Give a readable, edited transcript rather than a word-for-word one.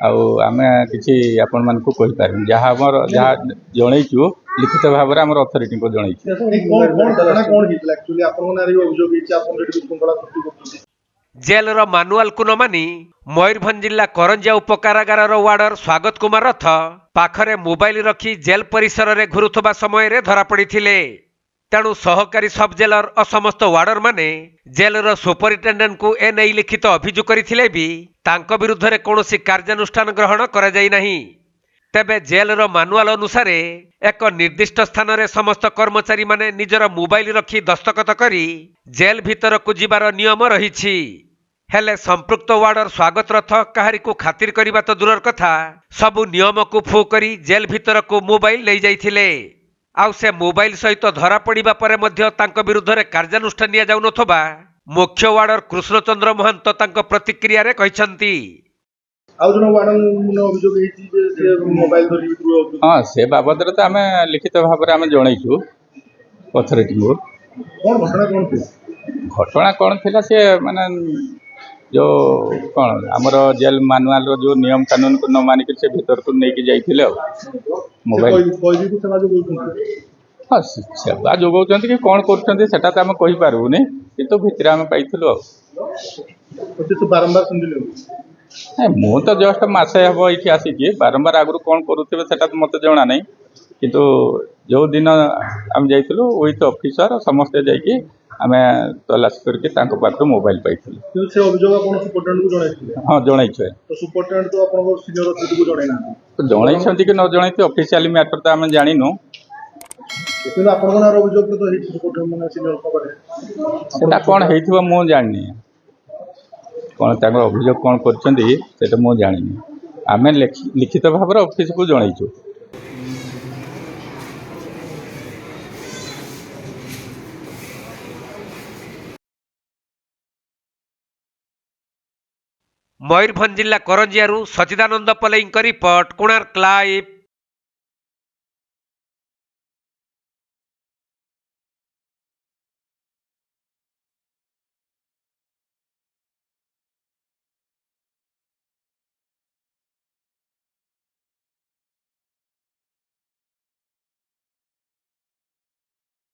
आमे किसी आपण मान को कहि पारु जहाँ हमर जहाँ जणैछु लिखित भाव में हमर अथॉरिटी को जणैछु। जेलर मानुआल को न मानी मयूरभंज जिला करंजिया उपकारागार वार्डर स्वागत कुमार रथ पाखरे मोबाइल रखी जेल परिसर में घुरुवा समय धरा पड़ी। तेणु सहकारी सब जेलर और समस्त वार्डर माने जेलर सुपरिटेडेंट को एने लिखित अभियोग करथिले भी तांको विरुद्ध रे कोनोसी कार्यानुष्ठान ग्रहण करा जाई नाही। तेबे जेलर मानुआल अनुसार एक निर्दिष्ट स्थान रे समस्त कर्मचारी माने निजर मोबाइल रखी दस्तखत करी जेल भीतर को जीवार नियम रहिछि। हेले संपृक्त वार्डर स्वागत रथ काहारी को खातिर करिबा तो दूरर कथा सबु नियम को फू करी जेल भीतर को मोबाइल ले जाइथिले। आउ से मोबाइल सहित धरा पड़िबा परे मध्य तांको विरुद्ध रे कार्यानुष्ठान निया जाउ नथबा मुख्य वार्डर कृष्णचंद्र महंत तांको प्रतिक्रिया रे कहिसंती। आउ जनो वार्डन मुनो अभियोग हेछि जे से मोबाइल धरि बिक्रो हां से बाबद रे त हमें लिखित भाव रे हमें जणैछु अथॉरिटी को। घटना कोन थिला से माने जो कौन आमर जेल मानुआल रो जो नियम कानून को न मानिक से भीतर को नहीं जाइथिले मोबाइल हाँ सेवा जोगाउछन्ति कि कौन करछन्ति सेटा त हम कहि पारबुनी किंतु भितर हम पाइथिलु। बारंबार सुनिले मु तो जस्ट मासे हबो इठी आसी बारंबार आगु कौन करूथिबे सेटा तो मते जणा नहीं किंतु जो दिन हम जाइथिलु विथ ऑफिसर समस्त जाइकी आमे तलाश करके तांको पाखरो मोबाइल पाइथिलु। से अभियोग कोन सुपरटेंडेंट को जणाइथिले? हां जणाइछे। तो सुपरटेंडेंट तो आपन सीनियर अथॉरिटी को जणाइना तो जणाइछन्ति कि न जणाइथि ऑफिशियली मैटर त हम जानिनु। किंतु आपन कोन अभियोग तो हेछि सुपरटेंडेंट माने सीनियर को करे सेटा कोन हेइथिबो मु जानिनी कोन तांको अभियोग कोन करछन्ति सेटा मु जानिनी। आमे लिखित भाव रे ऑफिस को जणाइछु। मयूरभंज जिला करंजियारू सचिदानंद पलई रिपोर्ट कोणार्क लाइव।